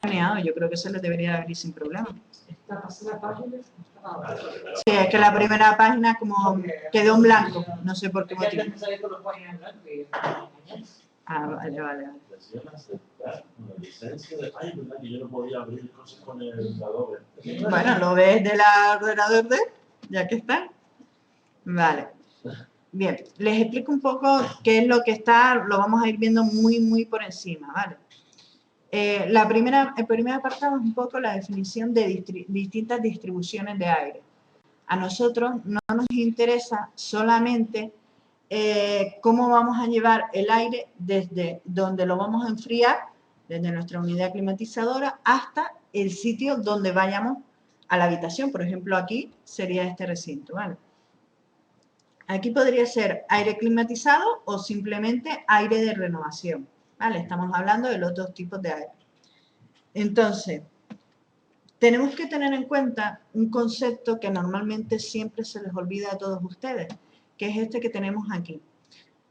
escaneado, yo creo que se les debería abrir sin problema. Esta pasada página estaba... Sí, es que la primera página como quedó en blanco, no sé por qué motivo. Ah, vale, vale, vale. La licencia de... Ay, verdad que yo no podía abrir cosas con el Adobe. Bueno, lo ves del ordenador de, ya que está. Vale. Bien, les explico un poco qué es lo que está, lo vamos a ir viendo muy por encima, ¿vale? El primer apartado es un poco la definición de distintas distribuciones de aire. A nosotros no nos interesa solamente cómo vamos a llevar el aire desde donde lo vamos a enfriar, desde nuestra unidad climatizadora, hasta el sitio donde vayamos a la habitación. Por ejemplo, aquí sería este recinto, ¿vale? Aquí podría ser aire climatizado o simplemente aire de renovación, ¿vale? Estamos hablando de los dos tipos de aire. Entonces, tenemos que tener en cuenta un concepto que normalmente siempre se les olvida a todos ustedes, que es este que tenemos aquí,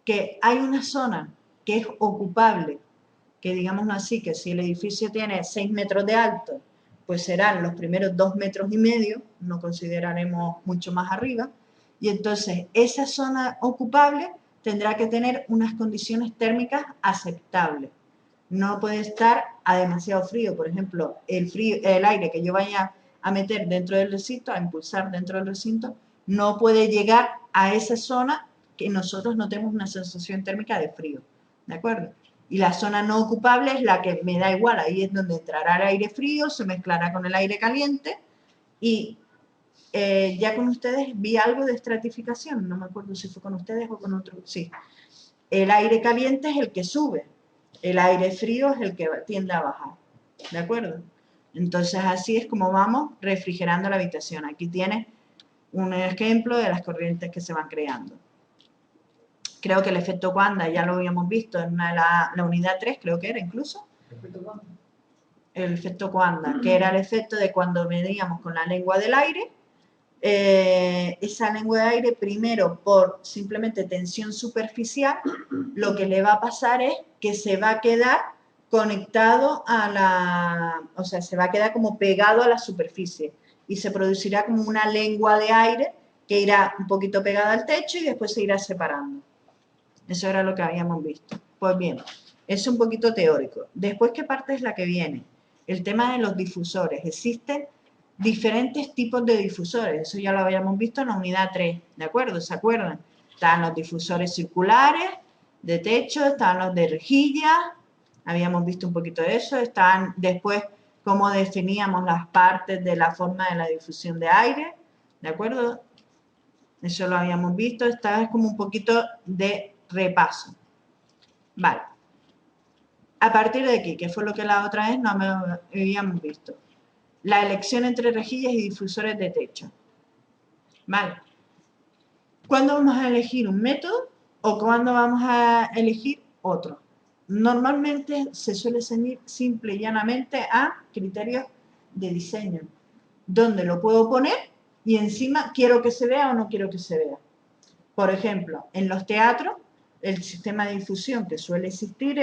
que hay una zona que es ocupable, que digámoslo así, que si el edificio tiene 6 metros de alto, pues serán los primeros 2,5 metros, no consideraremos mucho más arriba, y entonces esa zona ocupable tendrá que tener unas condiciones térmicas aceptables. No puede estar a demasiado frío. Por ejemplo, el aire que yo vaya a meter dentro del recinto, a impulsar dentro del recinto, no puede llegar a esa zona que nosotros no tenemos una sensación térmica de frío, ¿de acuerdo? Y la zona no ocupable es la que me da igual, ahí es donde entrará el aire frío, se mezclará con el aire caliente y ya con ustedes vi algo de estratificación, no me acuerdo si fue con ustedes o con otros, sí. El aire caliente es el que sube, el aire frío es el que tiende a bajar, ¿de acuerdo? Entonces así es como vamos refrigerando la habitación. Aquí tienes un ejemplo de las corrientes que se van creando. Creo que el efecto Wanda ya lo habíamos visto en la unidad 3, creo que era incluso. El efecto Wanda, que era el efecto de cuando medíamos con la lengua del aire. Esa lengua de aire, primero por simplemente tensión superficial, lo que le va a pasar es que se va a quedar conectado a la, o sea, se va a quedar como pegado a la superficie y se producirá como una lengua de aire que irá un poquito pegada al techo y después se irá separando. Eso era lo que habíamos visto. Pues bien, es un poquito teórico. Después, ¿qué parte es la que viene? El tema de los difusores. Existen diferentes tipos de difusores. Eso ya lo habíamos visto en la unidad 3, ¿de acuerdo? ¿Se acuerdan? Están los difusores circulares de techo, están los de rejilla, habíamos visto un poquito de eso, están después cómo definíamos las partes de la forma de la difusión de aire, ¿de acuerdo? Eso lo habíamos visto, esta es como un poquito de repaso. Vale. A partir de aquí, que fue lo que la otra vez no habíamos visto. La elección entre rejillas y difusores de techo. Vale. ¿Cuándo vamos a elegir un método o cuándo vamos a elegir otro? Normalmente se suele ceñir simple y llanamente a criterios de diseño, donde lo puedo poner y encima quiero que se vea o no quiero que se vea. Por ejemplo, en los teatros, el sistema de difusión que suele existir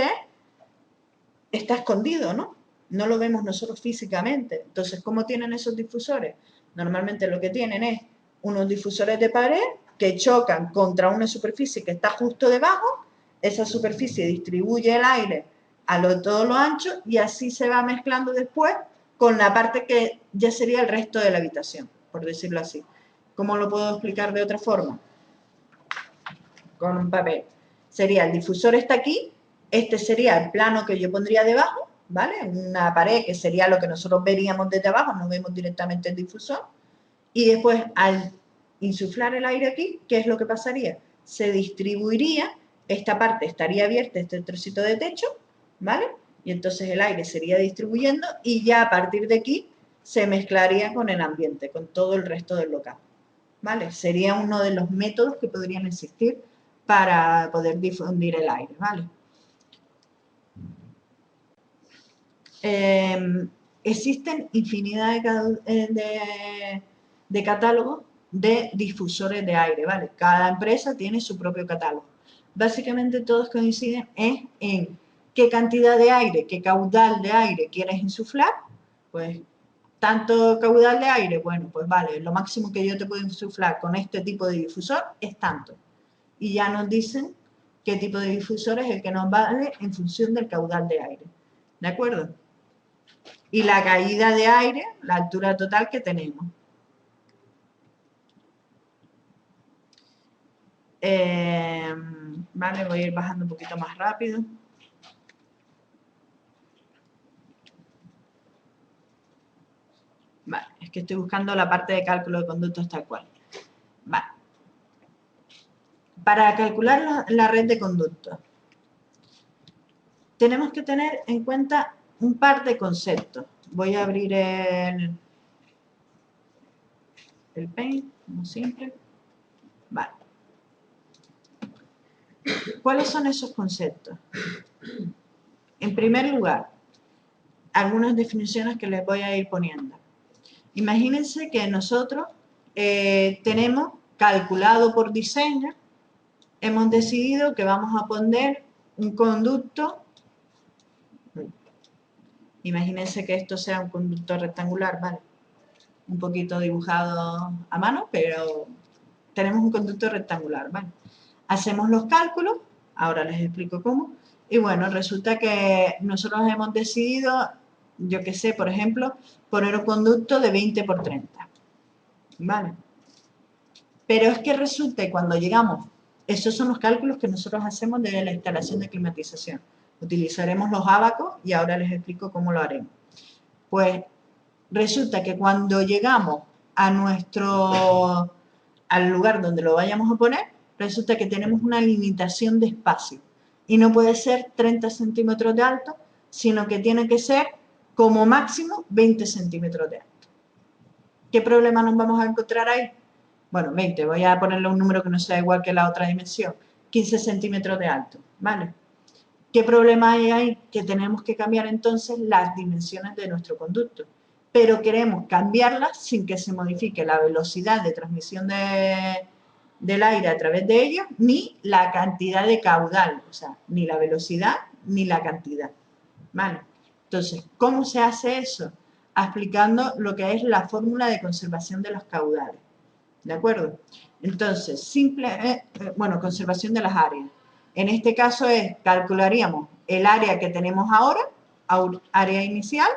está escondido, ¿no? No lo vemos nosotros físicamente. Entonces, ¿cómo tienen esos difusores? Normalmente lo que tienen es unos difusores de pared que chocan contra una superficie que está justo debajo, esa superficie distribuye el aire a todo lo ancho y así se va mezclando después con la parte que ya sería el resto de la habitación, por decirlo así. ¿Cómo lo puedo explicar de otra forma? Con un papel. Sería el difusor está aquí, este sería el plano que yo pondría debajo, ¿vale? Una pared que sería lo que nosotros veríamos desde abajo, no vemos directamente el difusor. Y después, al insuflar el aire aquí, ¿qué es lo que pasaría? Se distribuiría, esta parte estaría abierta, este trocito de techo, ¿vale? Y entonces el aire se iría distribuyendo y ya a partir de aquí se mezclaría con el ambiente, con todo el resto del local, ¿vale? Sería uno de los métodos que podrían existir para poder difundir el aire, ¿vale? Existen infinidad de catálogos de difusores de aire, ¿vale? Cada empresa tiene su propio catálogo. Básicamente todos coinciden en qué cantidad de aire, qué caudal de aire quieres insuflar, pues tanto caudal de aire, bueno, pues vale, lo máximo que yo te puedo insuflar con este tipo de difusor es tanto. Y ya nos dicen qué tipo de difusor es el que nos vale en función del caudal de aire. ¿De acuerdo? Y la caída de aire, la altura total que tenemos. Vale, voy a ir bajando un poquito más rápido. Vale, es que estoy buscando la parte de cálculo de conductos tal cual. Vale. Para calcular la red de conductos, tenemos que tener en cuenta un par de conceptos. Voy a abrir el Paint, como siempre. Vale. ¿Cuáles son esos conceptos? En primer lugar, algunas definiciones que les voy a ir poniendo. Imagínense que nosotros tenemos calculado por diseño, hemos decidido que vamos a poner un conducto. Imagínense que esto sea un conducto rectangular, ¿vale? Un poquito dibujado a mano, pero tenemos un conducto rectangular, ¿vale? Hacemos los cálculos, ahora les explico cómo, y bueno, resulta que nosotros hemos decidido, yo qué sé, por ejemplo, poner un conducto de 20 por 30, ¿vale? Pero es que resulta que cuando llegamos, esos son los cálculos que nosotros hacemos de la instalación de climatización. Utilizaremos los ábacos y ahora les explico cómo lo haremos. Pues resulta que cuando llegamos a al lugar donde lo vayamos a poner, resulta que tenemos una limitación de espacio y no puede ser 30 centímetros de alto, sino que tiene que ser como máximo 20 centímetros de alto. ¿Qué problema nos vamos a encontrar ahí? Bueno, 20, voy a ponerle un número que no sea igual que la otra dimensión, 15 centímetros de alto, ¿vale? ¿Qué problema hay ahí? Que tenemos que cambiar entonces las dimensiones de nuestro conducto, pero queremos cambiarlas sin que se modifique la velocidad de transmisión del aire a través de ellos, ni la cantidad de caudal, o sea, ni la velocidad ni la cantidad, ¿vale? Entonces, ¿cómo se hace eso? Aplicando lo que es la fórmula de conservación de los caudales, ¿de acuerdo? Entonces, bueno, conservación de las áreas. En este caso calcularíamos el área que tenemos ahora, área inicial,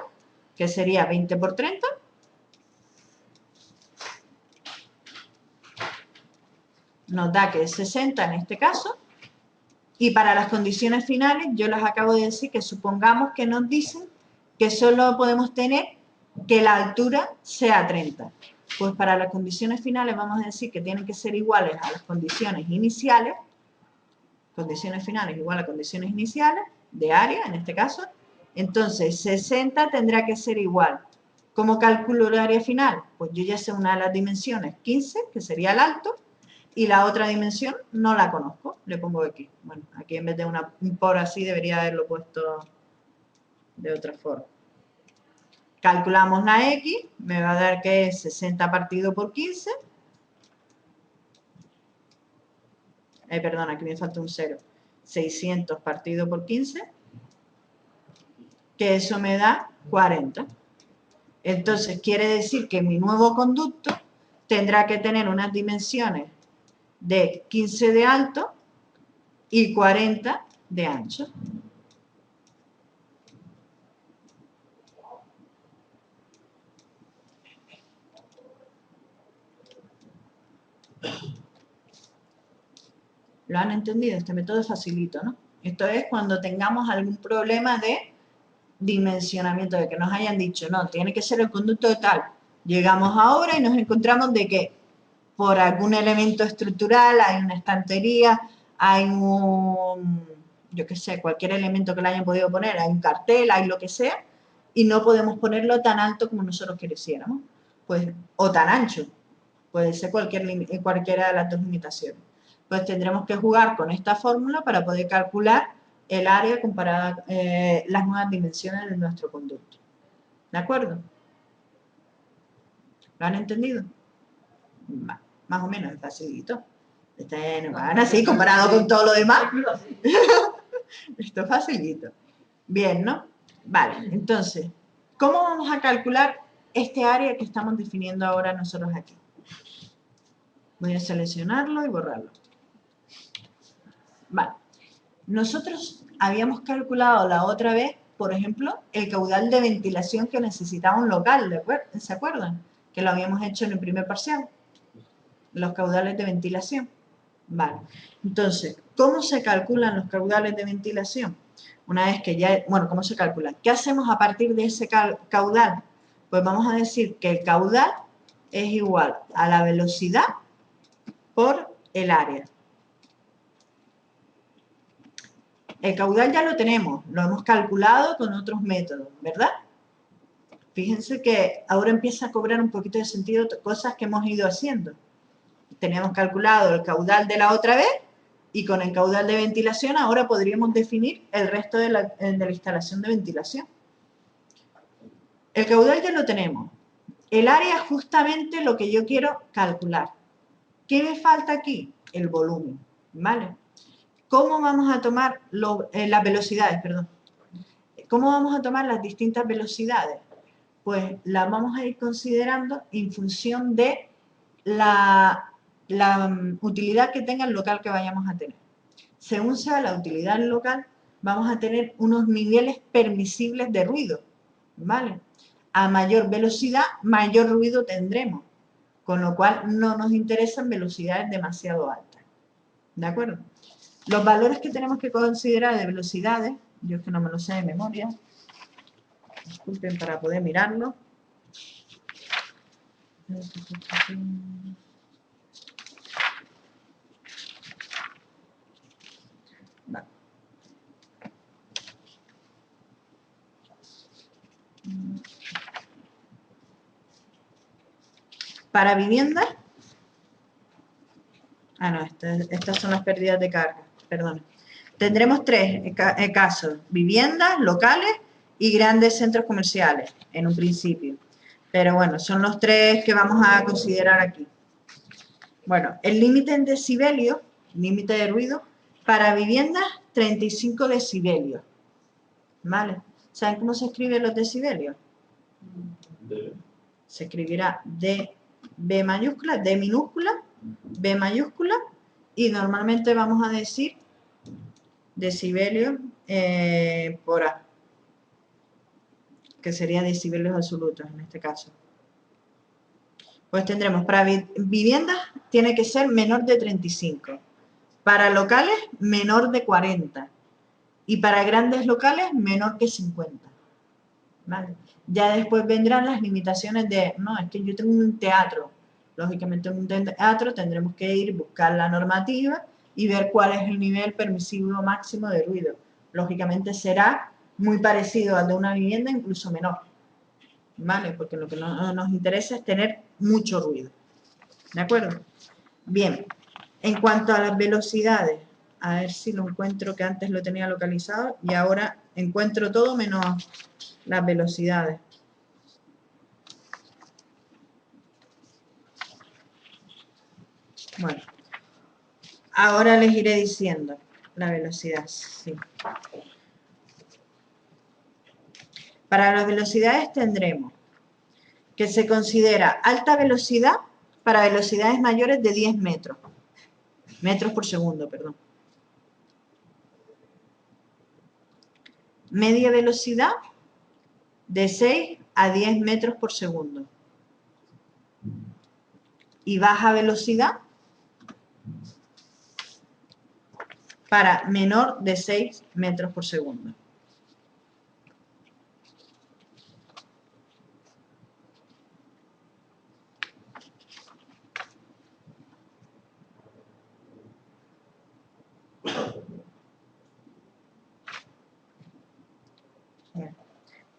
que sería 20 por 30. Nos da que es 60 en este caso. Y para las condiciones finales, yo les acabo de decir que supongamos que nos dicen que solo podemos tener que la altura sea 30. Pues para las condiciones finales vamos a decir que tienen que ser iguales a las condiciones iniciales, condiciones finales igual a condiciones iniciales, de área en este caso. Entonces 60 tendrá que ser igual. ¿Cómo calculo el área final? Pues yo ya sé una de las dimensiones, 15, que sería el alto, y la otra dimensión no la conozco, le pongo X. Bueno, aquí en vez de un por así debería haberlo puesto de otra forma. Calculamos la X, me va a dar que es 60 partido por 15. Perdón, aquí me falta un 0. 600 partido por 15, que eso me da 40. Entonces, quiere decir que mi nuevo conducto tendrá que tener unas dimensiones de 15 de alto y 40 de ancho. ¿Lo han entendido? Este método es facilito, ¿no? Esto es cuando tengamos algún problema de dimensionamiento, de que nos hayan dicho, no, tiene que ser el conducto de tal. Llegamos ahora y nos encontramos de que por algún elemento estructural hay una estantería, hay yo qué sé, cualquier elemento que le hayan podido poner, hay un cartel, hay lo que sea, y no podemos ponerlo tan alto como nosotros quisiéramos, pues, o tan ancho, puede ser cualquiera de las dos limitaciones. Pues tendremos que jugar con esta fórmula para poder calcular el área comparada las nuevas dimensiones de nuestro conducto. ¿De acuerdo? ¿Lo han entendido? Más o menos, es facilito. No van así comparado con todo lo demás. Esto es facilito. Bien, ¿no? Vale, entonces, ¿cómo vamos a calcular este área que estamos definiendo ahora nosotros aquí? Voy a seleccionarlo y borrarlo. Vale. Nosotros habíamos calculado la otra vez, por ejemplo, el caudal de ventilación que necesitaba un local, ¿se acuerdan? Que lo habíamos hecho en el primer parcial. Los caudales de ventilación. Vale. Entonces, ¿cómo se calculan los caudales de ventilación? Una vez que ya, bueno, ¿cómo se calculan? ¿Qué hacemos a partir de ese caudal? Pues vamos a decir que el caudal es igual a la velocidad por el área. El caudal ya lo tenemos, lo hemos calculado con otros métodos, ¿verdad? Fíjense que ahora empieza a cobrar un poquito de sentido cosas que hemos ido haciendo. Teníamos calculado el caudal de la otra vez y con el caudal de ventilación ahora podríamos definir el resto de la instalación de ventilación. El caudal ya lo tenemos. El área es justamente lo que yo quiero calcular. ¿Qué me falta aquí? El volumen, ¿vale? ¿Cómo vamos a tomar las velocidades? Perdón. ¿Cómo vamos a tomar las distintas velocidades? Pues las vamos a ir considerando en función de la utilidad que tenga el local que vayamos a tener. Según sea la utilidad del local, vamos a tener unos niveles permisibles de ruido, ¿vale? A mayor velocidad, mayor ruido tendremos, con lo cual no nos interesan velocidades demasiado altas, ¿de acuerdo? Los valores que tenemos que considerar de velocidades, yo es que no me lo sé de memoria, disculpen para poder mirarlo. Vale. Para viviendas, no, estas son las pérdidas de carga, perdón. Tendremos tres casos, viviendas, locales y grandes centros comerciales, en un principio. Pero bueno, son los tres que vamos a considerar aquí. Bueno, el límite en decibelios, límite de ruido, para viviendas, 35 decibelios. ¿Vale? ¿Saben cómo se escriben los decibelios? Se escribirá D mayúscula, D minúscula, B mayúscula, y normalmente vamos a decir decibelios por A, que sería decibelios absolutos en este caso. Pues tendremos para viviendas tiene que ser menor de 35, para locales menor de 40 y para grandes locales menor que 50. ¿Vale? Ya después vendrán las limitaciones de, no, es que yo tengo un teatro. Lógicamente en un teatro tendremos que ir, buscar la normativa y ver cuál es el nivel permisivo máximo de ruido. Lógicamente será muy parecido al de una vivienda, incluso menor. ¿Vale? Porque lo que no nos interesa es tener mucho ruido. ¿De acuerdo? Bien, en cuanto a las velocidades, a ver si lo encuentro, que antes lo tenía localizado y ahora encuentro todo menos las velocidades. Bueno, ahora les iré diciendo la velocidad, sí. Para las velocidades tendremos que se considera alta velocidad para velocidades mayores de 10 metros. Metros por segundo, perdón. Media velocidad de 6 a 10 metros por segundo. Y baja velocidad para menor de 6 metros por segundo.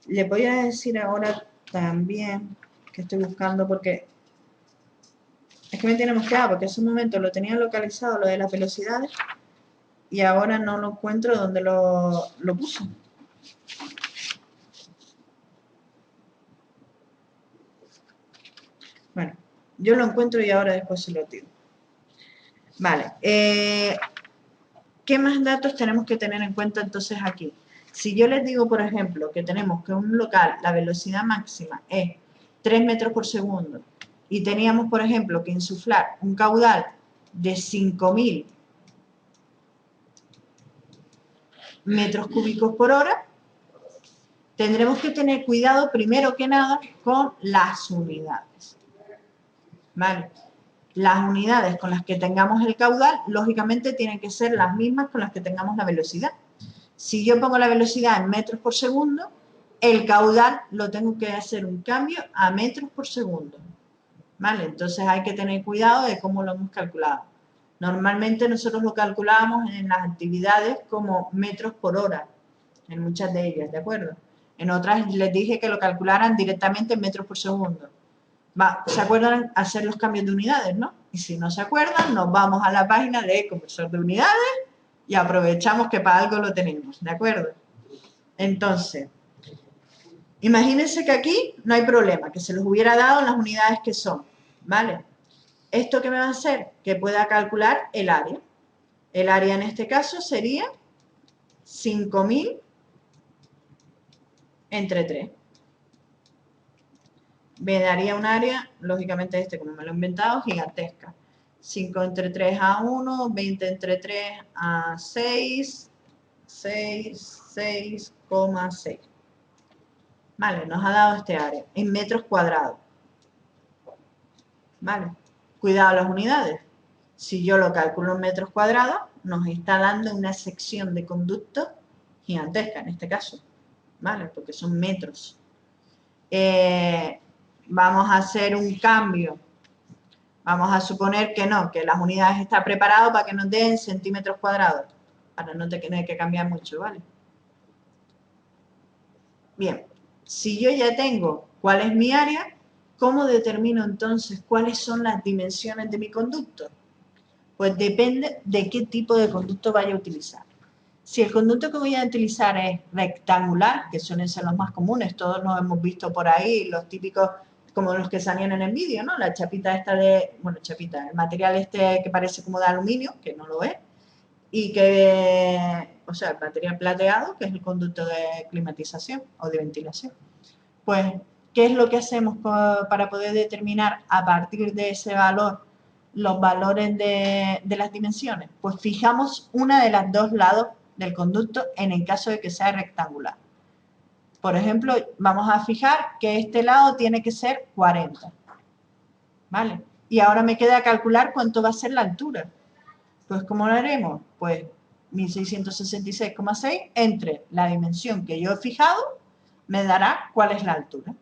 Les voy a decir ahora también que estoy buscando porque es que me tiene mosqueado porque hace un momento lo tenía localizado lo de las velocidades y ahora no lo encuentro donde lo puse. Bueno, yo lo encuentro y ahora después se lo digo. Vale, ¿qué más datos tenemos que tener en cuenta entonces aquí? Si yo les digo, por ejemplo, que tenemos que un local, la velocidad máxima es 3 metros por segundo y teníamos, por ejemplo, que insuflar un caudal de 5.000 metros cúbicos por hora, tendremos que tener cuidado, primero que nada, con las unidades. ¿Vale? Las unidades con las que tengamos el caudal, lógicamente, tienen que ser las mismas con las que tengamos la velocidad. Si yo pongo la velocidad en metros por segundo, el caudal lo tengo que hacer un cambio a metros por segundo. ¿Vale? Entonces hay que tener cuidado de cómo lo hemos calculado. Normalmente nosotros lo calculamos en las actividades como metros por hora, en muchas de ellas, ¿de acuerdo? En otras les dije que lo calcularan directamente en metros por segundo. ¿Se acuerdan hacer los cambios de unidades, no? Y si no se acuerdan, nos vamos a la página de conversor de unidades y aprovechamos que para algo lo tenemos, ¿de acuerdo? Entonces, imagínense que aquí no hay problema, que se los hubiera dado en las unidades que son, ¿vale? ¿Esto qué me va a hacer? Que pueda calcular el área. El área en este caso sería 5.000 entre 3. Me daría un área, lógicamente como me lo he inventado, gigantesca. 5 entre 3 a 1, 20 entre 3 a 6, 6,6. Vale, nos ha dado este área en metros cuadrados. Vale, cuidado las unidades. Si yo lo calculo en metros cuadrados, nos está dando una sección de conducto gigantesca en este caso. Vale, porque son metros. Vamos a hacer un cambio. Vamos a suponer que no, que las unidades están preparadas para que nos den centímetros cuadrados, para no tener que cambiar mucho, ¿vale? Bien, si yo ya tengo cuál es mi área, ¿cómo determino entonces cuáles son las dimensiones de mi conducto? Pues depende de qué tipo de conducto vaya a utilizar. Si el conducto que voy a utilizar es rectangular, que suelen ser los más comunes, todos los hemos visto por ahí, los típicos como los que salían en el vídeo, ¿no? La chapita esta de, bueno, chapita, el material este que parece como de aluminio, que no lo es, y que, o sea, el material plateado, que es el conducto de climatización o de ventilación. Pues, ¿qué es lo que hacemos para poder determinar a partir de ese valor los valores de las dimensiones? Pues fijamos una de las dos lados del conducto en el caso de que sea rectangular. Por ejemplo, vamos a fijar que este lado tiene que ser 40. ¿Vale? Y ahora me queda calcular cuánto va a ser la altura. Pues, ¿cómo lo haremos? Pues 1666,6 entre la dimensión que yo he fijado me dará cuál es la altura.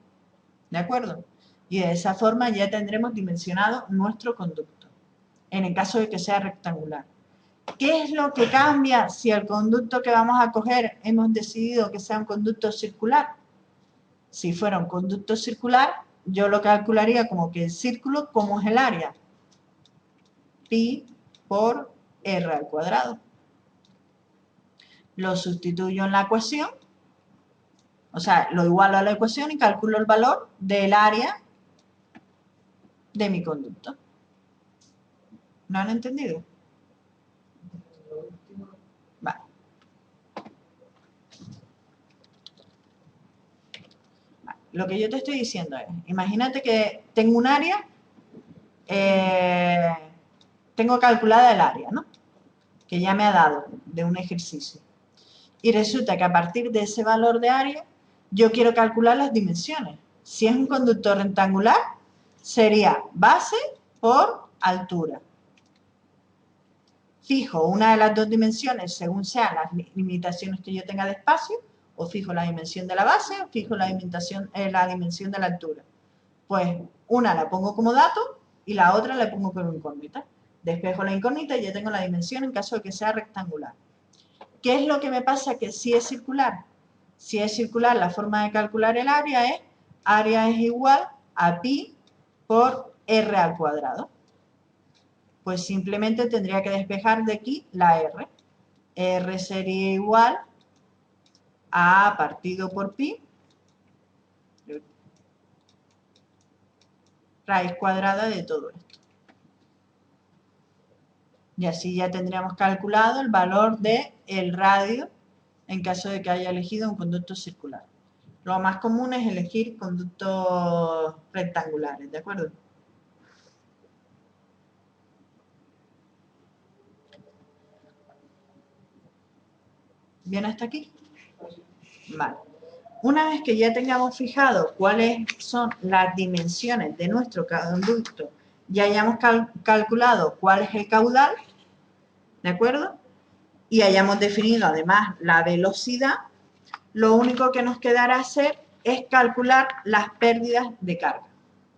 ¿De acuerdo? Y de esa forma ya tendremos dimensionado nuestro conducto, en el caso de que sea rectangular. ¿Qué es lo que cambia si el conducto que vamos a coger hemos decidido que sea un conducto circular? Si fuera un conducto circular, yo lo calcularía como que el círculo, ¿cómo es el área? Pi por r al cuadrado. Lo sustituyo en la ecuación, o sea, lo igualo a la ecuación y calculo el valor del área de mi conducto. ¿No han entendido? Vale. Lo que yo te estoy diciendo es, imagínate que tengo un área, tengo calculada el área, ¿no? Que ya me ha dado de un ejercicio. Y resulta que a partir de ese valor de área, yo quiero calcular las dimensiones. Si es un conductor rectangular, sería base por altura. Fijo una de las dos dimensiones según sean las limitaciones que yo tenga de espacio, o fijo la dimensión de la base, o fijo la dimensión de la altura. Pues una la pongo como dato y la otra la pongo como incógnita. Despejo la incógnita y ya tengo la dimensión en caso de que sea rectangular. ¿Qué es lo que me pasa que si es circular? Si es circular, la forma de calcular el área es igual a pi por r al cuadrado. Pues simplemente tendría que despejar de aquí la r. R sería igual a partido por pi, raíz cuadrada de todo esto. Y así ya tendríamos calculado el valor del radio en caso de que haya elegido un conducto circular. Lo más común es elegir conductos rectangulares, ¿de acuerdo? ¿Bien hasta aquí? Vale. Una vez que ya tengamos fijado cuáles son las dimensiones de nuestro conducto, ya hayamos calculado cuál es el caudal, ¿de acuerdo? Y hayamos definido además la velocidad, lo único que nos quedará hacer es calcular las pérdidas de carga.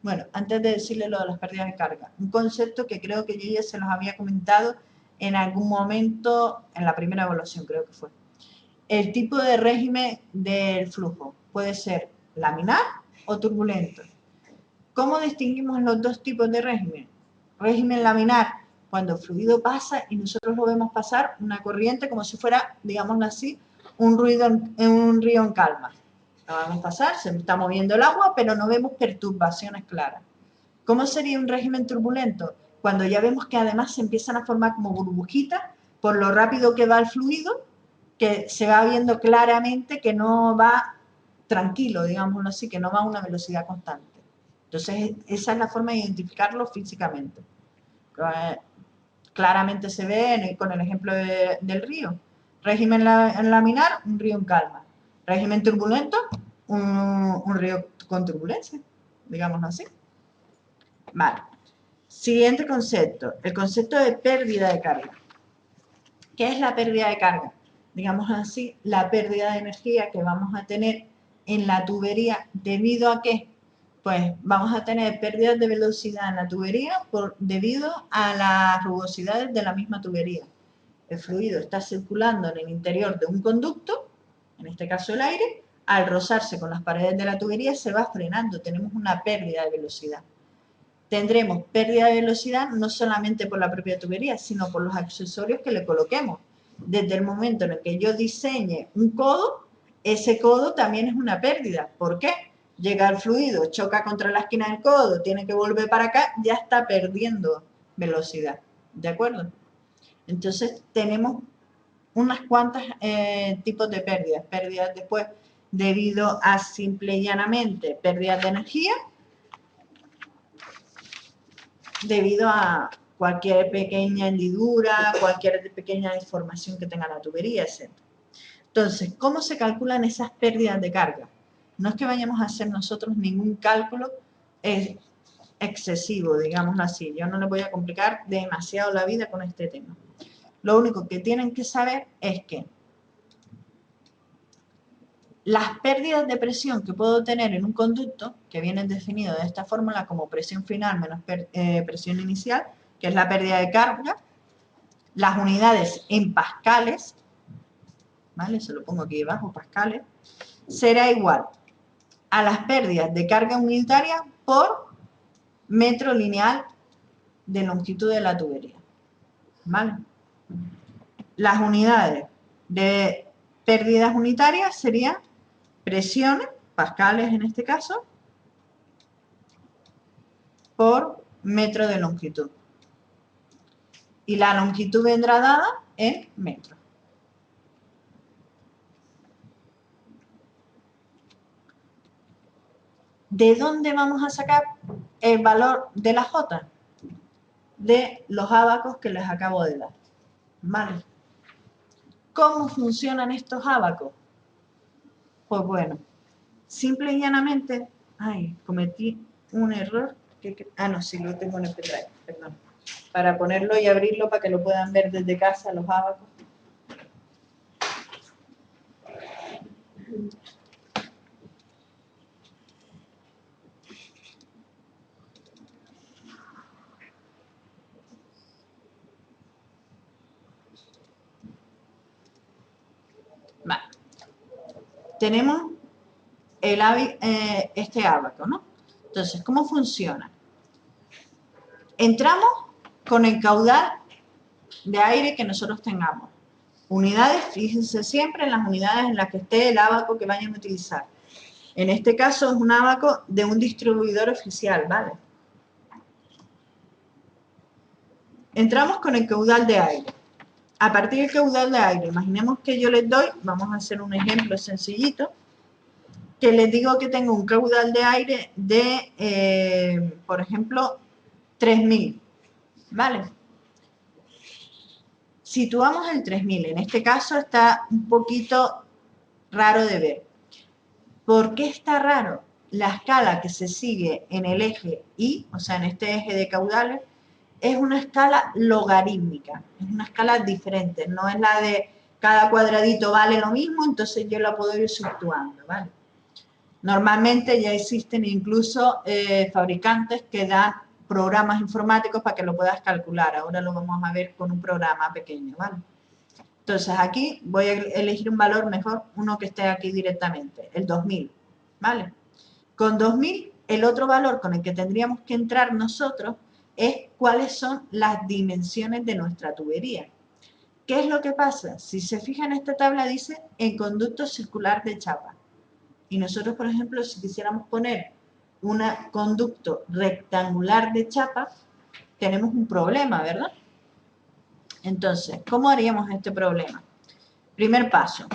Bueno, antes de decirle lo de las pérdidas de carga, un concepto que creo que yo ya se los había comentado en algún momento en la primera evaluación, creo que fue. El tipo de régimen del flujo puede ser laminar o turbulento. ¿Cómo distinguimos los dos tipos de régimen? Régimen laminar, cuando el fluido pasa y nosotros lo vemos pasar, una corriente como si fuera, digámoslo así, un río en calma. Lo vemos pasar, se está moviendo el agua, pero no vemos perturbaciones claras. ¿Cómo sería un régimen turbulento? Cuando ya vemos que además se empiezan a formar como burbujitas por lo rápido que va el fluido, que se va viendo claramente que no va tranquilo, digámoslo así, que no va a una velocidad constante. Entonces, esa es la forma de identificarlo físicamente. Claramente se ve con el ejemplo del río. Régimen laminar, un río en calma. Régimen turbulento, un río con turbulencia, digámoslo así. Vale. Siguiente concepto, el concepto de pérdida de carga. ¿Qué es la pérdida de carga? Digamos así, la pérdida de energía que vamos a tener en la tubería, ¿debido a qué? Pues vamos a tener pérdidas de velocidad en la tubería debido a las rugosidades de la misma tubería. El fluido está circulando en el interior de un conducto, en este caso el aire, al rozarse con las paredes de la tubería se va frenando, tenemos una pérdida de velocidad. Tendremos pérdida de velocidad no solamente por la propia tubería, sino por los accesorios que le coloquemos. Desde el momento en el que yo diseñe un codo, ese codo también es una pérdida. ¿Por qué? Llega el fluido, choca contra la esquina del codo, tiene que volver para acá, ya está perdiendo velocidad. ¿De acuerdo? Entonces tenemos unas cuantas tipos de pérdidas. Pérdidas después debido a simple y llanamente pérdidas de energía, debido a cualquier pequeña hendidura, cualquier pequeña deformación que tenga la tubería, etc. Entonces, ¿cómo se calculan esas pérdidas de carga? No es que vayamos a hacer nosotros ningún cálculo excesivo, digámoslo así. Yo no les voy a complicar demasiado la vida con este tema. Lo único que tienen que saber es que las pérdidas de presión que puedo tener en un conducto, que vienen definidos de esta fórmula como presión final menos presión inicial, que es la pérdida de carga, las unidades en pascales, ¿vale? Se lo pongo aquí debajo, pascales, será igual a las pérdidas de carga unitaria por metro lineal de longitud de la tubería, ¿vale? Las unidades de pérdidas unitarias serían presiones, pascales en este caso, por metro de longitud. Y la longitud vendrá dada en metros. ¿De dónde vamos a sacar el valor de la J? De los ábacos que les acabo de dar. ¿Vale? ¿Cómo funcionan estos ábacos? Pues bueno, simple y llanamente, cometí un error. No, sí, lo tengo en el pendrive, perdón. Para ponerlo y abrirlo para que lo puedan ver desde casa los ábacos. Vale. Tenemos este ábaco, ¿no? Entonces, ¿cómo funciona? Entramos con el caudal de aire que nosotros tengamos. Unidades, fíjense siempre en las unidades en las que esté el ábaco que vayan a utilizar. En este caso es un ábaco de un distribuidor oficial, ¿vale? Entramos con el caudal de aire. a partir del caudal de aire, imaginemos que yo les doy, vamos a hacer un ejemplo sencillito, que les digo que tengo un caudal de aire de, por ejemplo, 3000, ¿vale? Situamos el 3000, en este caso está un poquito raro de ver. ¿Por qué está raro? La escala que se sigue en el eje Y, o sea, en este eje de caudales, es una escala logarítmica, es una escala diferente, no es la de cada cuadradito vale lo mismo, entonces yo la puedo ir substituyendo, ¿vale? Normalmente ya existen incluso fabricantes que dan programas informáticos para que lo puedas calcular. Ahora lo vamos a ver con un programa pequeño, ¿vale? Entonces aquí voy a elegir un valor mejor, uno que esté aquí directamente, el 2000, ¿vale? Con 2000, el otro valor con el que tendríamos que entrar nosotros es cuáles son las dimensiones de nuestra tubería. ¿Qué es lo que pasa? Si se fijan en esta tabla dice en conducto circular de chapa. Y nosotros, por ejemplo, si quisiéramos poner un conducto rectangular de chapa, tenemos un problema, ¿verdad? Entonces, ¿cómo haríamos este problema? Primer paso.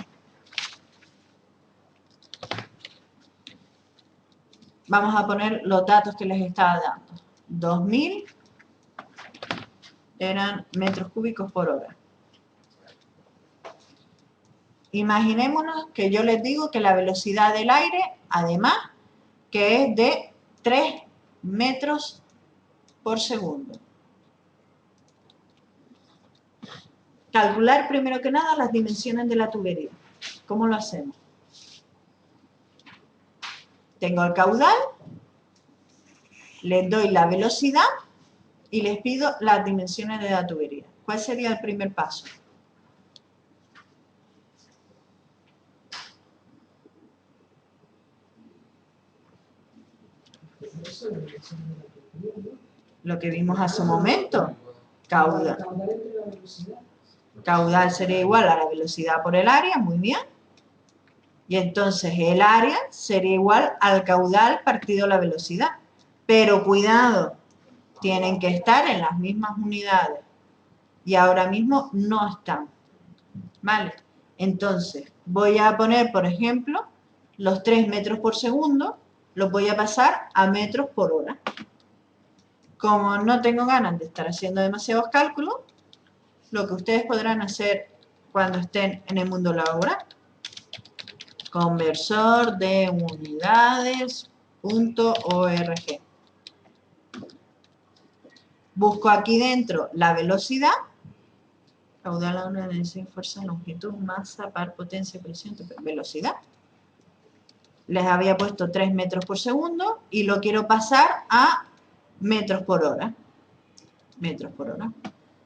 Vamos a poner los datos que les estaba dando. 2000 eran metros cúbicos por hora. Imaginémonos que yo les digo que la velocidad del aire, además, que es de 3 metros por segundo. Calcular primero que nada las dimensiones de la tubería. ¿Cómo lo hacemos? Tengo el caudal, les doy la velocidad y les pido las dimensiones de la tubería. ¿Cuál sería el primer paso? Lo que vimos hace un momento. Caudal. Caudal sería igual a la velocidad por el área, muy bien. Y entonces el área sería igual al caudal partido la velocidad. Pero cuidado, tienen que estar en las mismas unidades. Y ahora mismo no están. ¿Vale? Entonces, voy a poner, por ejemplo, los 3 metros por segundo, los voy a pasar a metros por hora. Como no tengo ganas de estar haciendo demasiados cálculos, lo que ustedes podrán hacer cuando estén en el mundo laboral. Conversor de unidades.org. Busco aquí dentro la velocidad. Caudal a una densidad, fuerza, longitud, masa, par, potencia, presión, velocidad. Les había puesto 3 metros por segundo y lo quiero pasar a metros por hora. Metros por hora.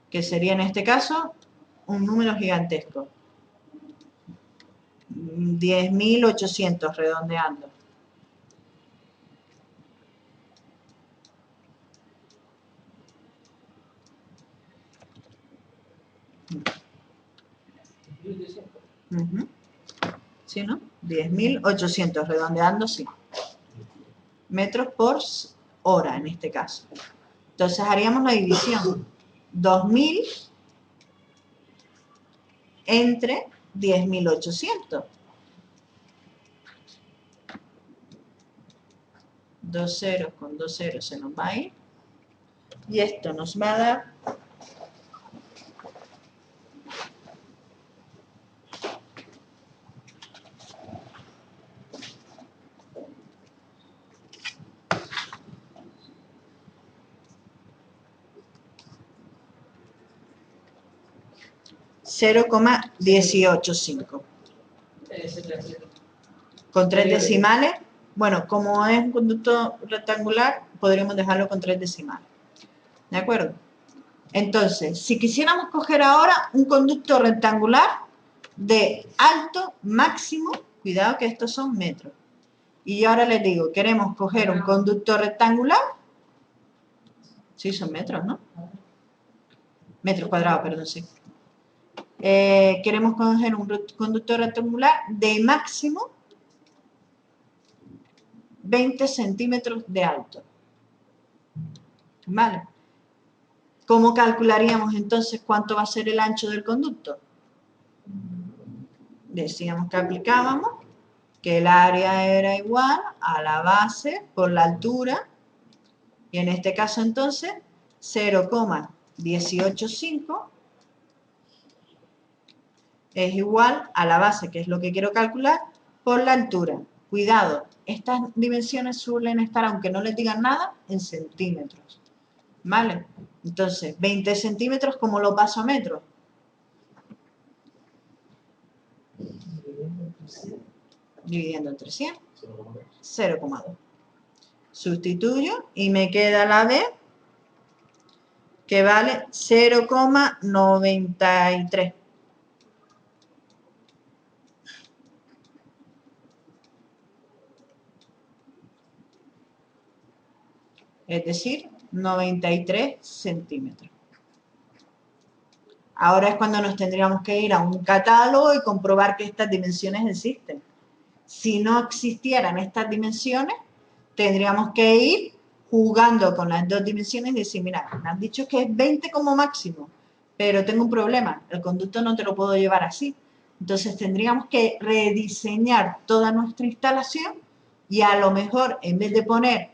Que sería en este caso un número gigantesco. 10.800 redondeando. ¿Sí, no? 10.800 redondeando, sí. Metros por hora en este caso. Entonces haríamos la división. 2000 entre 10.800. 2 ceros con 2 ceros se nos va a ir. Y esto nos va a dar 0,185. Con 3 decimales, bueno, como es un conducto rectangular, podríamos dejarlo con 3 decimales. ¿De acuerdo? Entonces, si quisiéramos coger ahora un conducto rectangular de alto máximo, cuidado que estos son metros. Y yo ahora les digo, queremos coger un conducto rectangular. Sí, son metros, ¿no? Metros cuadrados, perdón, sí. Queremos coger un conducto rectangular de máximo 20 centímetros de alto. ¿Vale? ¿Cómo calcularíamos entonces cuánto va a ser el ancho del conducto? Decíamos que aplicábamos que el área era igual a la base por la altura, y en este caso entonces 0,185 es igual a la base, que es lo que quiero calcular, por la altura. Cuidado, estas dimensiones suelen estar, aunque no les digan nada, en centímetros. ¿Vale? Entonces, 20 centímetros, ¿cómo lo paso a metros? Dividiendo entre 100, 0,2. Sustituyo y me queda la B, que vale 0,93. Es decir, 93 centímetros. Ahora es cuando nos tendríamos que ir a un catálogo y comprobar que estas dimensiones existen. Si no existieran estas dimensiones, tendríamos que ir jugando con las dos dimensiones y decir, mira, me han dicho que es 20 como máximo, pero tengo un problema, el conducto no te lo puedo llevar así. Entonces tendríamos que rediseñar toda nuestra instalación y a lo mejor en vez de poner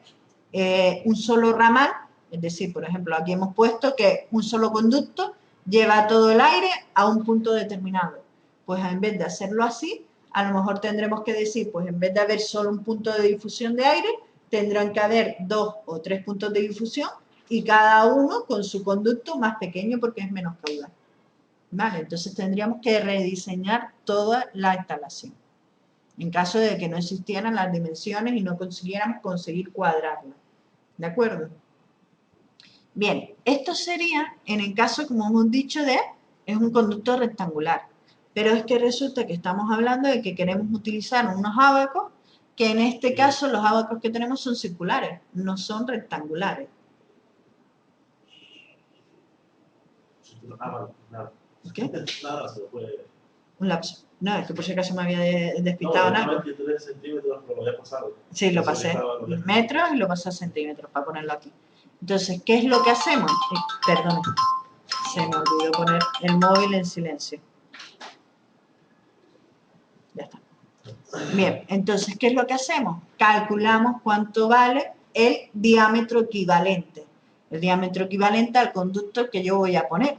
un solo ramal, es decir, por ejemplo, aquí hemos puesto que un solo conducto lleva todo el aire a un punto determinado. Pues en vez de hacerlo así, a lo mejor tendremos que decir, pues en vez de haber solo un punto de difusión de aire, tendrán que haber 2 o 3 puntos de difusión y cada uno con su conducto más pequeño porque es menos caudal. Vale, entonces tendríamos que rediseñar toda la instalación. En caso de que no existieran las dimensiones y no consiguiéramos conseguir cuadrarlas. ¿De acuerdo? Bien, esto sería en el caso, como hemos dicho, es un conducto rectangular. Pero es que resulta que estamos hablando de que queremos utilizar unos ábacos, que en este caso los ábacos que tenemos son circulares, no son rectangulares. ¿Qué? Nada, se lo puede. Un lapso. No, es que por si acaso me había despistado No, nada. 23 centímetros, pero lo había pasado. Sí, lo pasé metros y lo pasé a centímetros para ponerlo aquí. Entonces, ¿qué es lo que hacemos? Perdón, se me olvidó poner el móvil en silencio. Ya está. Bien, entonces, ¿qué es lo que hacemos? Calculamos cuánto vale el diámetro equivalente. El diámetro equivalente al conducto que yo voy a poner.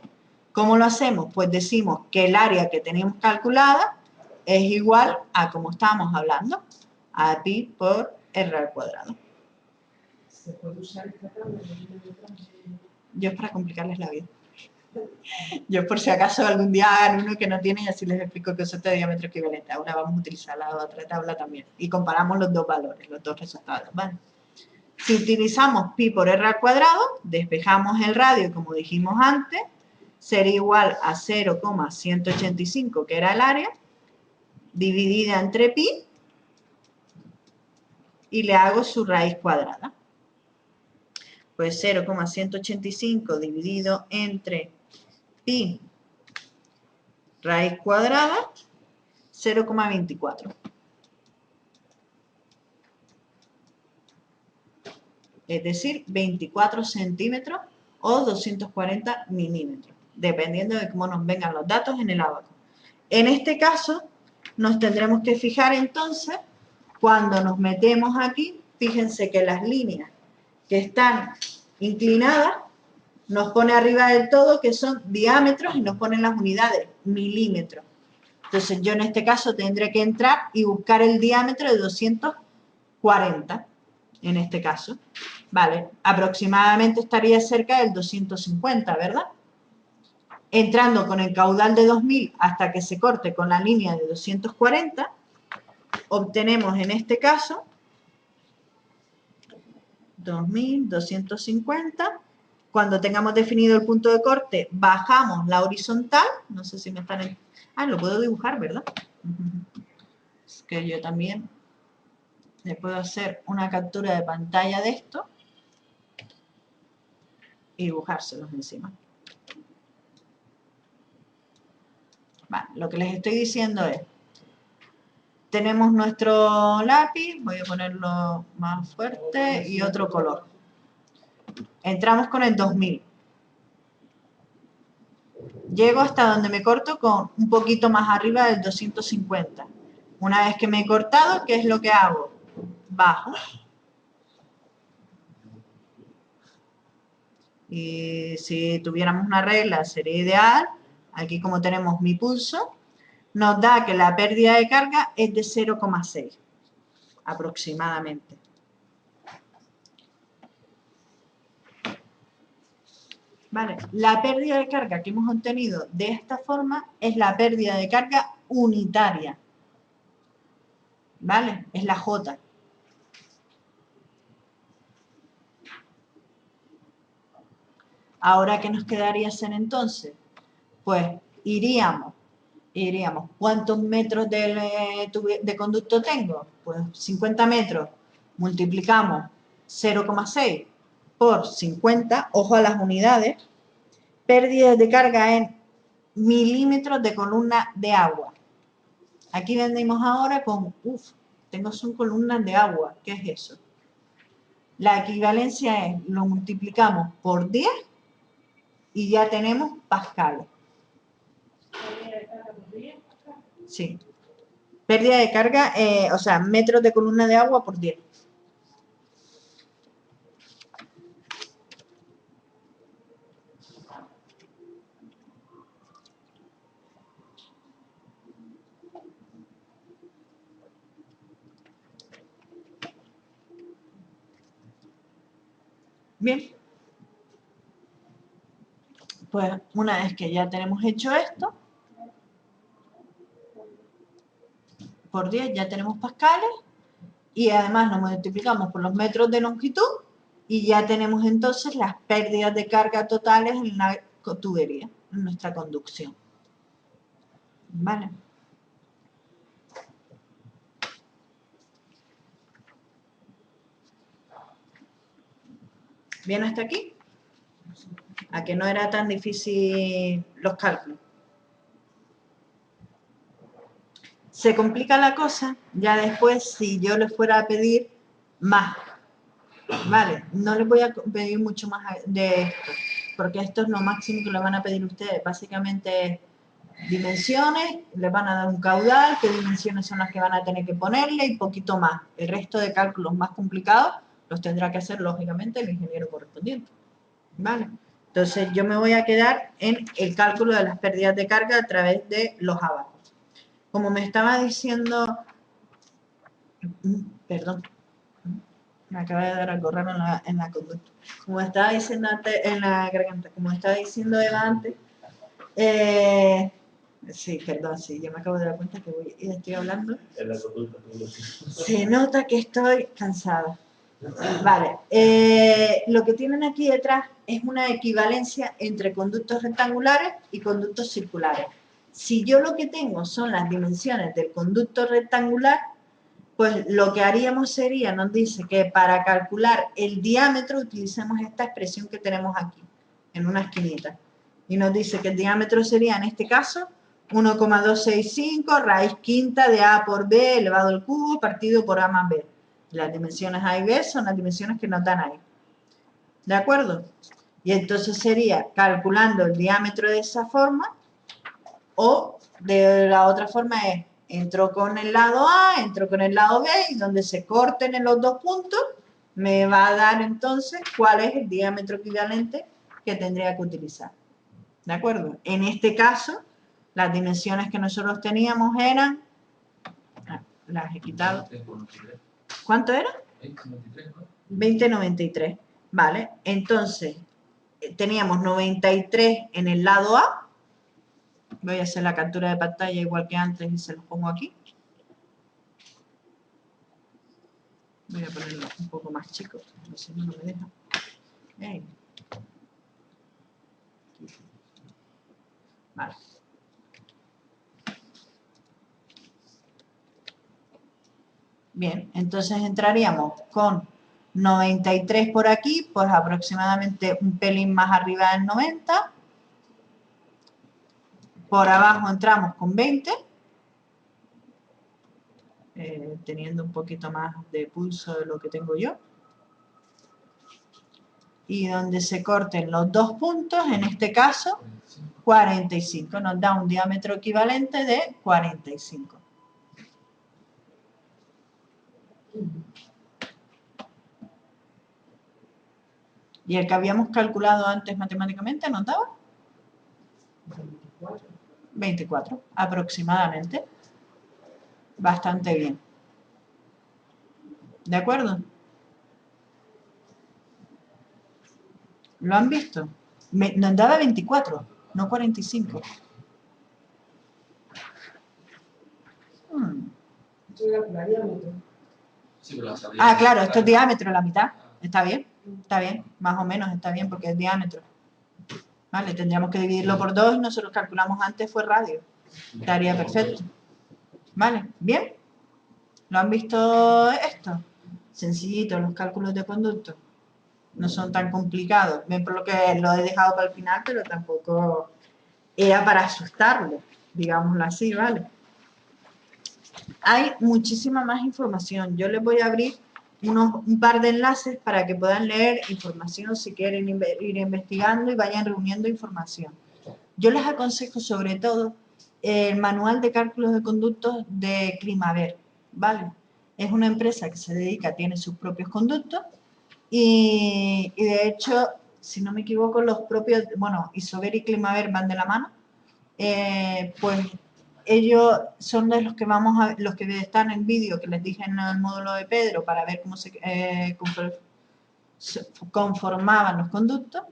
¿Cómo lo hacemos? Pues decimos que el área que tenemos calculada es igual a, como estábamos hablando, a pi por r al cuadrado. ¿Se puede usar esta tabla? Yo es para complicarles la vida. Yo por si acaso algún día hagan uno que no tiene y así les explico que es este diámetro equivalente. Ahora vamos a utilizar la otra tabla también. Y comparamos los dos valores, los dos resultados. ¿Vale? Si utilizamos pi por r al cuadrado, despejamos el radio como dijimos antes, sería igual a 0,185, que era el área, dividida entre pi, y le hago su raíz cuadrada. Pues 0,185 dividido entre pi raíz cuadrada, 0,24. Es decir, 24 centímetros o 240 milímetros, dependiendo de cómo nos vengan los datos en el ábaco. En este caso, nos tendremos que fijar entonces, cuando nos metemos aquí, fíjense que las líneas que están inclinadas nos pone arriba del todo que son diámetros y nos ponen las unidades, milímetros. Entonces yo en este caso tendré que entrar y buscar el diámetro de 240, en este caso. Vale, aproximadamente estaría cerca del 250, ¿verdad? Entrando con el caudal de 2000 hasta que se corte con la línea de 240, obtenemos en este caso 2250. Cuando tengamos definido el punto de corte, bajamos la horizontal. No sé si me están... lo puedo dibujar, ¿verdad? Es que yo también le puedo hacer una captura de pantalla de esto y dibujárselos encima. Vale, lo que les estoy diciendo es, tenemos nuestro lápiz, voy a ponerlo más fuerte y otro color. Entramos con el 2000. Llego hasta donde me corto con un poquito más arriba del 250. Una vez que me he cortado, ¿qué es lo que hago? Bajo. Y si tuviéramos una regla sería ideal. Aquí como tenemos mi pulso, nos da que la pérdida de carga es de 0,6 aproximadamente. Vale, la pérdida de carga que hemos obtenido de esta forma es la pérdida de carga unitaria. ¿Vale? Es la J. Ahora, ¿qué nos quedaría hacer entonces? Pues iríamos, ¿cuántos metros de conducto tengo? Pues 50 metros, multiplicamos 0,6 por 50, ojo a las unidades, pérdidas de carga en milímetros de columna de agua. Aquí vendemos ahora con, son columnas de agua, ¿qué es eso? La equivalencia es, lo multiplicamos por 10 y ya tenemos pascales. Sí. Pérdida de carga, o sea, metros de columna de agua por 10. Bien. Pues una vez que ya tenemos hecho esto, por 10 ya tenemos pascales y además lo multiplicamos por los metros de longitud y ya tenemos entonces las pérdidas de carga totales en la tubería, en nuestra conducción. ¿Vale? ¿Bien hasta aquí? A que no era tan difícil los cálculos. Se complica la cosa ya después si yo les fuera a pedir más. Vale, no les voy a pedir mucho más de esto, porque esto es lo máximo que le van a pedir ustedes. Básicamente dimensiones, les van a dar un caudal, qué dimensiones son las que van a tener que ponerle y poquito más. El resto de cálculos más complicados los tendrá que hacer lógicamente el ingeniero correspondiente. Vale, entonces yo me voy a quedar en el cálculo de las pérdidas de carga a través de los abacos. Como me estaba diciendo, perdón, me acaba de dar algo raro en la conducta. Como estaba diciendo antes, en la garganta, como estaba diciendo Eva antes, sí, perdón, sí, yo me acabo de dar cuenta que estoy hablando. En la conducta. Se nota que estoy cansada. Vale, lo que tienen aquí detrás es una equivalencia entre conductos rectangulares y conductos circulares. Si yo lo que tengo son las dimensiones del conducto rectangular, pues lo que haríamos sería, nos dice que para calcular el diámetro utilicemos esta expresión que tenemos aquí, en una esquinita. Y nos dice que el diámetro sería, en este caso, 1,265 raíz quinta de A por B elevado al cubo partido por A más B. Las dimensiones A y B son las dimensiones que nos dan ahí. ¿De acuerdo? Y entonces sería calculando el diámetro de esa forma, o de la otra forma es, entro con el lado A, entro con el lado B, y donde se corten en los dos puntos, me va a dar entonces cuál es el diámetro equivalente que tendría que utilizar. ¿De acuerdo? En este caso, las dimensiones que nosotros teníamos eran, las he quitado. ¿Cuánto era? 20,93. Vale, entonces teníamos 93 en el lado A. Voy a hacer la captura de pantalla igual que antes y se los pongo aquí. Voy a ponerlo un poco más chico, porque si no, no me deja. Hey. Vale. Bien, entonces entraríamos con 93 por aquí, pues aproximadamente un pelín más arriba del 90. Por abajo entramos con 20, teniendo un poquito más de pulso de lo que tengo yo. Y donde se corten los dos puntos, en este caso, 45. Nos da un diámetro equivalente de 45. Y el que habíamos calculado antes matemáticamente nos daba 24. 24 aproximadamente. Bastante bien. ¿De acuerdo? ¿Lo han visto? Nos daba 24, no 45. Yo calcularía metro. Sí, pero la salida. Ah, claro, esto es diámetro, la mitad. Está bien, más o menos está bien porque es diámetro. Vale, tendríamos que dividirlo por 2 y nosotros calculamos antes fue radio. Estaría perfecto. Vale, bien. ¿Lo han visto esto? Sencillito, los cálculos de conducto. No son tan complicados. Ven por lo que lo he dejado para el final, pero tampoco era para asustarlo, digámoslo así, ¿vale? Hay muchísima más información. Yo les voy a abrir un par de enlaces para que puedan leer información si quieren ir investigando y vayan reuniendo información. Yo les aconsejo sobre todo el manual de cálculos de conductos de Climaver, ¿vale? Es una empresa que se dedica, tiene sus propios conductos y de hecho, si no me equivoco, los propios, bueno, Isover y Climaver van de la mano, pues ellos son de los que los que están en vídeo que les dije en el módulo de Pedro para ver cómo se conformaban los conductos,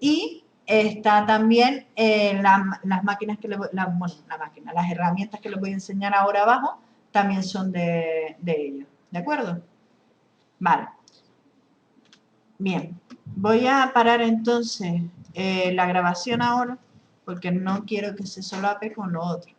y está también las máquinas que las herramientas que les voy a enseñar ahora abajo también son de ellos, ¿de acuerdo? Vale. Bien, voy a parar entonces la grabación ahora porque no quiero que se solape con lo otro.